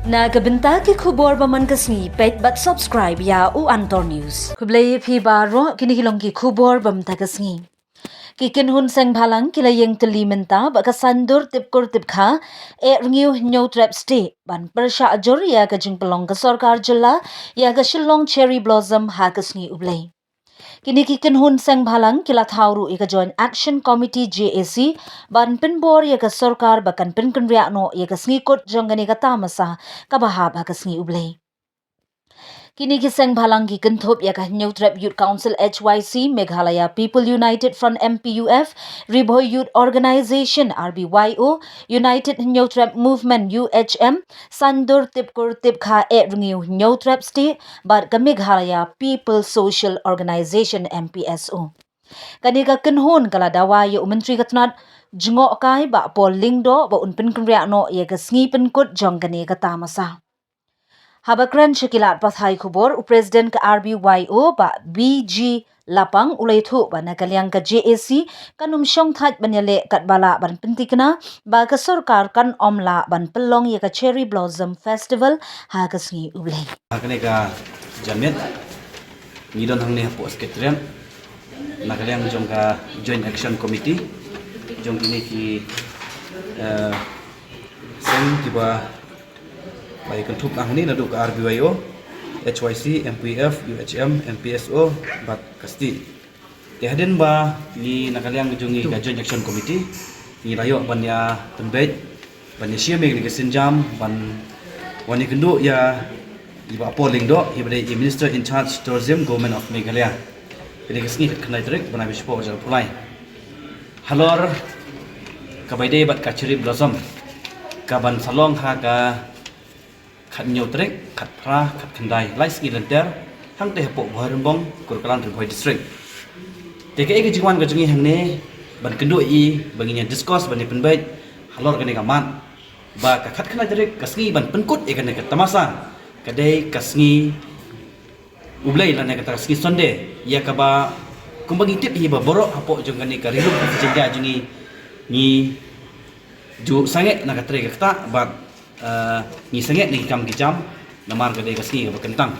Nagabenta ki khubor baman kasni pet but subscribe ya u Antor News. Kublay phi baro kinikilong ki khubor bamta kasni. Kikin hun sang bhalang kilayeng telimenta baka sandur tipkur tipkha e ringiu nyo trap stay ban persha ajur ya ka jing pelong ka sarkar jilla ya ka shillong cherry blossom ha kasni ublay. Kini kikin hun sang bhalang kila thawru ika joint action committee JAC ban pinbor ya ka sarkar bakan pinkin no ya ka sngi kot jongani ka tamasa ka bahab ha ka sngi ublay. Kini kisang bhalang ki kenthop ya ka New Trap Youth Council HYC Meghalaya People United Front MPUF Riboy Youth Organization RBYO United New Trap Movement UHM Sandur Tipkur Tipkha e ringiu New Trap State bar ka Meghalaya People Social Organization MPSO. Kanika kenhon kala dawa ya menteri katnat jengok kai ba pol lingdo ba unpin kenria no ya ka sngi penkut jong kani ka tamasa. Habakran Shakilat Pathai Khubor, President ka RBYO ba BG Lapang ulay thu ba nakalyang ka JAC kanum syong that banyale kat bala ban pentikna ba ka sarkar kan omla ban pelong ya ka Cherry Blossom Festival ha ka sngi ublay. Kani ka jamit ngidon hang ni hapo sekretariat nakalyang jong ka Joint Action Committee jong ini ki sen kiba baik kentup ang ni nadu ka RBYO, HYC, MPF, UHM, MPSO, bat kasti. Tihaden ba ni nakalyang jungi ka Joint Action Committee ni layo ban ya tembet ban ya siamig ni kesenjam ban wani kendu ya iba polling do ibade Minister in Charge Tourism Government of Meghalaya. Ini kesni kenai trek ban habis po jal pulai. Halor kabaide bat ka Cherry Blossom kaban salong ha ka kat nyotrek, kat pra, kat kendai, lais ngilanter, hang teh pok bharembong, kurkalan Riboy district. Teka eke jiwan ka jungi hang ne, ban kendo i, banginya discourse ban penbait, halor kene kaman, ba ka kat kena direk kasngi ban penkut e kene tamasa, kadai kasngi ublay lan kata kasngi sonde, ya ka ba kumbangi tip hi ba borok hapok jong kene ka riluk ka jenja jungi ni ju sange na katre kata ba ni sangat ni kam kicam namar kadai kasni ka kentang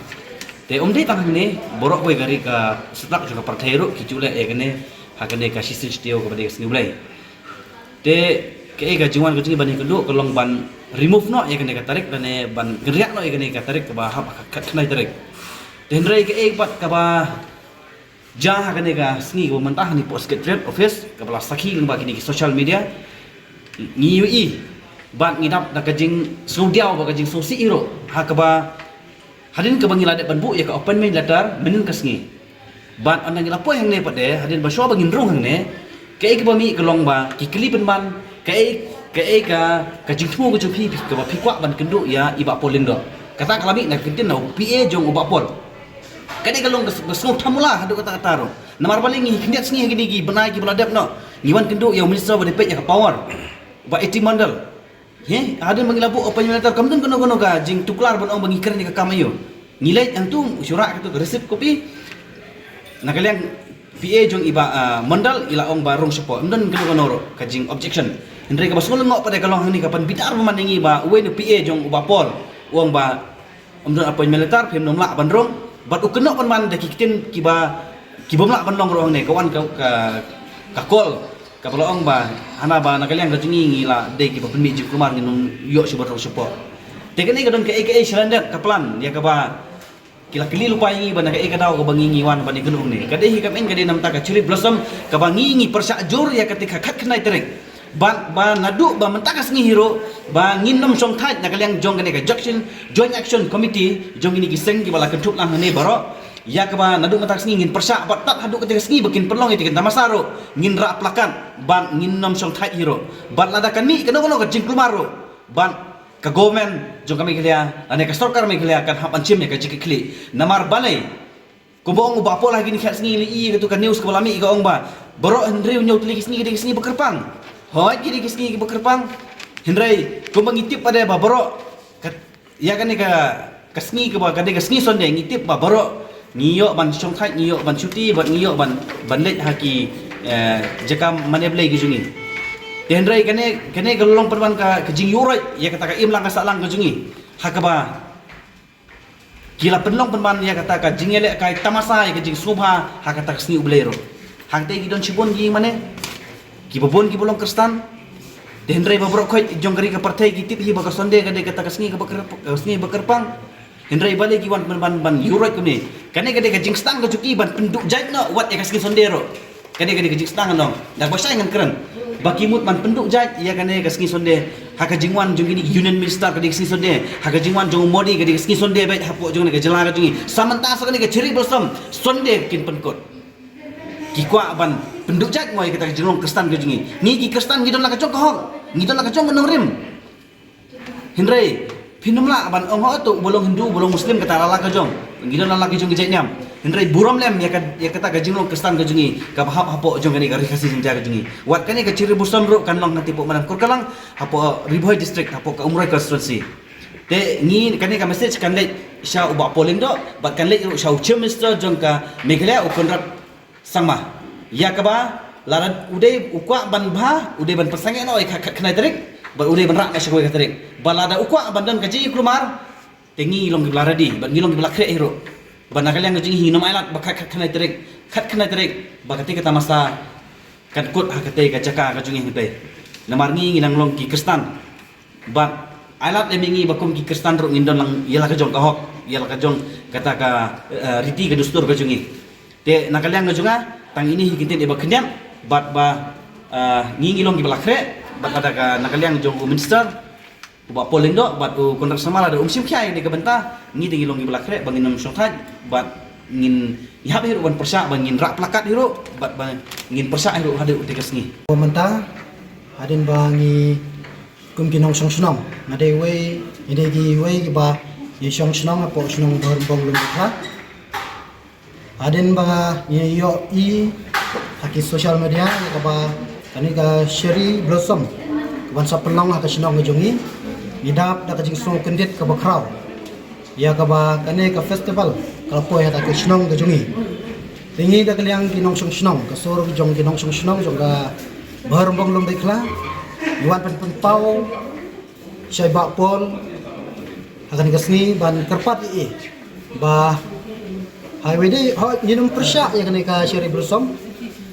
te umdei tang ni borok boy gari ka setak juga parthero kicule e kene hakane ka sisij tio ka badai kasni ulai te ke ga jiwan kecing bani keduk kolong ban remove no e kene ka tarik dan ban geriak no e kene ka tarik ka ba hap khnai tarik ten rai ke bat ka ba ja hakane ka sni ko mentah ni post secretariat office ka bala sakhi leng ba kini social media ni ui bat ngidap da kajing sudiau ba kajing susi iro hakaba hadin ka bangila de banbu ya ka appointment letter menin kasngi bat anang ila po yang ne pade hadin ba sho bangin rung hang ne ke ba mi kelong ba ki kli ben ban ke ka kajing thu ko chupi ka ba phikwa ban kendu ya iba polin do kata kalami na kitin na pa jong uba pol kade kalong besung thamula hadu kata ataro namar baling hi khndiat sngi gini gi banai ki bladap no ngiwan kendu ya minister ba de pe ya ka power ba eti mandal he ada mengilabu apa yang letter kamdun kono ka jing tuklar bon ong bangikar ni ka kamayo nilai yang tu surat itu resip kopi nakalyang PA jong iba mandal ila ong barong support mdon kono ro ka jing objection ndre ka basol ngok pada kalong ni kapan bitar memandingi ba uwe no PA jong uba pol uang ba mdon apa yang letter pem nomla bandrong bat ukeno pan man de kitin kiba kibomla bandong ro ne kawan ka kol kapalo ong ba hana ba nakalyang ka jungi ngila de ki pemmi ji kumar nginum yo subar support tekene ka don ka aka selander kaplan ya ka ba kila kili lupa ingi ba naka aka daw ka bangingi wan ba ni gunung ni kadai kamen kadai nam ta ka Cherry Blossom ka bangingi persa jur ya ketika khat khnai terek ba nadu ba mentakas ngi hero ba nginom song thai nakalyang jong kene ka Joint Action Committee jong ini kiseng ki bala kentup lang ne baro ya kaba nadu matak sngi ngin persa batat hadu ketika sngi bikin perlong itu kita masaro ngin ra plakan ban ngin nom song thai hero ban lada kami kena kono ka jingklumaro ban ka government jong kami kelia ane ka sarkar me kelia kan hap ancim ya ka jikli namar balai kubong uba pola gini khat sngi li i tu ka news ka balami ka ong ba boro hendreu nyau tuli sngi gede sngi bekerpang hoi gede sngi bekerpang hendrei kumbang itip pada ba boro ya kan ka sngi ka ba ka sngi sonde ngitip ba boro ngiyo ban song thai ngiyo ban cuti ban ngiyo ban let haki jakam maneblai gijungi tenrai kene galong perban ka jing yurai ya kata ka imlang ka salang gijungi hakaba kila penlong penman ya kata ka jingele kai tamasa ya jing subha hakata sni ublero hakte gi don chibon gi mane ki bobon gi bolong kristan dendre babrok khoi jonggari ka partai gi tip hi baka sonde ka de kata sni ka bakar sni bakarpang dendre bale gi wan ban yuroi kune kane ka de ka jing stang ka juki ban penduk jait no wat ya kasni sondero kane ka de ka jing stang no dak basai ngan keren baki mut man penduk jait ya kane ka sni sonde haka jingwan jong ini union minister ka diksi sonde haka jingwan jong modi ka diksi sonde bai hapo jong ka jela ka jungi samanta sa ka ciri bersam sonde kin penkot ki kwa ban penduk jat ngoi ka jinglong kristan ka jungi ni ki kristan ngidon la ka jong ka hok ngidon la ka jong nong rim hindrai pinamla ban ong ho tu bolong hindu bolong muslim ka tala ka jong ngidon la ka jong jait nyam hindrai buram lem ya kata ka jinglong kristan ka jungi ka bahap hapo jong ka rikasi sinja ka jungi wat kani ka ciri bersam ro kan long ngati po manan kurkalang hapo Riboy district hapo ka umroy constituency te ni kani ka message kan le sha uba polling do bat kan le sha chief minister jong ka Meghalaya ukonrat sangma ya ka ba laran uday ukwa ban bha uday ban pasange no khnai tarik ba uday ban ra ka shagoi ka tarik balada ukwa bandan ka ji klumar tengi long laradi ban ngilong blakre hero ban nakalyang jing hinom ailat ba khnai tarik ba kati kata masa kan kut hakate ka jaka ka jungi hite namar ngi nginang long ki kristan bat alat emingi bakum ki kristan ro ngindon lang yala ka jong ka hok yala ka jong kata ka riti ka dustur ka jungi te nakalyang ka junga tang ini hikintin e baknyam bat ba ngi ngilong ki balakre bat ada ka nakalyang jong minister uba polling do bat kontrak samala da sim khyai de ka benta ngi de ngilong ki balakre banginom shothat bat ngin ihap hiru ban persa bangin rak plakat hiru bat ngin persa hiru hade utekas ngi Pemerintah adin bangi kumkinong song sunong ngade we ide gi we gi ba ye song sunong apo sunong bor bong lum ha adin ba ye yo i haki social media ka ba kani ka sheri blossom ban sa penong ha ka sunong ngejongi idap da ka jing song kendit ka ba kraw ya ka ba kani ka festival kalpo ya ta ka sunong ngejongi tingi da kaliang kinong song sunong ka sor jong kinong song sunong jong ka Barumbang lum baikla, Iwan pen pau, Syai bak pol, akan kasni ban kerpat i, bah highway day, hoi minum persyak yang kena ka syari bersom,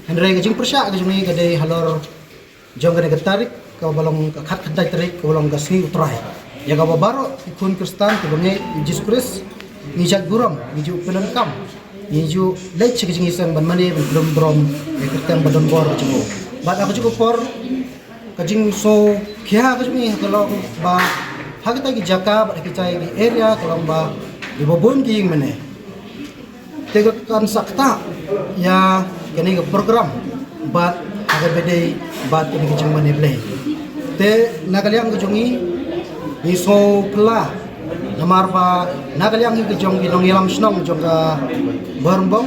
Hendrai kajing persyak kajing kadai halor jong kena tarik ka balong kat kedai tarik ka balong kasni utrai, ya ka baro ikun kristan ka bangai Jesus Christ, ngijak guram, ngiju penengkam, ngiju lech kajing isang ban mani ban belum drom, ya kertang badon bor kajing bat aku cukup por kajing so kia kajing kalau ba hak kita ki jaka bat kita di area kalau ba di bobon ki mene tegakan sakta ya kini ke program bat agak beda bat kini kajing mane play te nagaliang kajungi ni so kla namar ba nagaliang ki kajong ginong ilam snong jong ka barmbong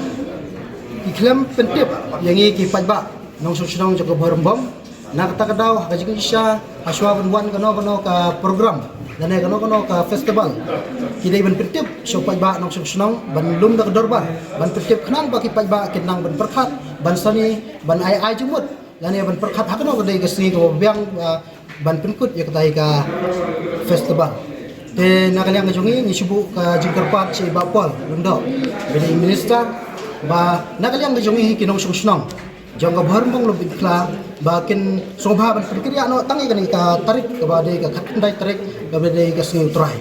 iklam pentip yang ki pajba nong sunong jaga barembam nak kata kadaw kajing isya aswa ban kano ka program dan kano ka festival kidai ban pertip so pajba nong sunong ban lum da dorban ban pertip khnang baki pajba kinang ban perkhat ban sani ban ai jumut dan ban perkhat hakno kadai gasni ko biang ban penkut ya kadai ka festival te nakalyang kajungi ni subu ka jingkerpat si bapol lundo bini minister ba nakalyang kajungi kinong sunong jangka barmbong lebih kla bakin sobha ban pikir ya no tangi kan ka tarik ke badai ka khandai tarik ke badai ka sing utrai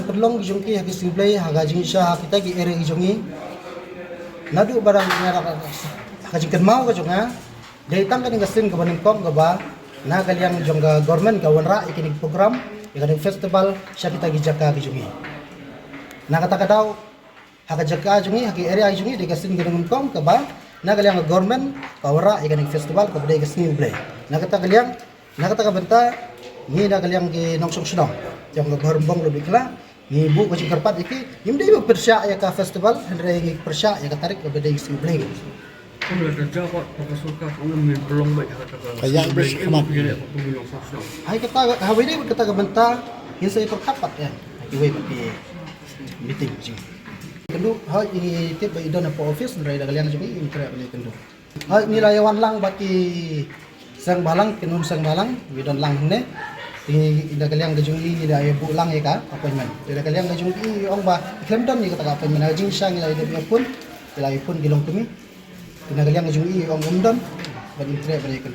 perlong jongki ha ki play ha ga jing sha kita ki ere jongi nadu barang ngara ha jing mau ka jonga dei tang kan sing ka banin kom ka ba na kaliang jongga government ka wanra ikining program ikining festival sha kita gi jaka ki jongi na kata kadau ha ka jaka jongi ha ki ere jongi de ka sing dengan kom ka ba na kaliang government kawara ikaning festival ko bday kasni ublay na kata ka benta ni na kaliang ki nongsong sunong jang garumbong lebih kala ni bu ko karpat iki imdai ba persya ya ka festival hendrai ngi persya ya ka tarik ko bday kasni ublay ko na dapat pagkasuka ko min prolong ba kata kaya bes kamat ay kata hawidi kata ka benta hinsa ito kapat ya iway pati meeting kendu ha ini tip ba idon po office ndrai da kalian jumi intra bali kendu ha ni layawan lang baki sang balang kinun sang balang widon lang ne ina kaliang gajung i ida ya bulang ya ka appointment ida kaliang gajung i ong ba Clemton ni kata appointment ajing sang ila ida pun ila pun gilong kumi ina kaliang gajung i ong umdon ban intre ban ikan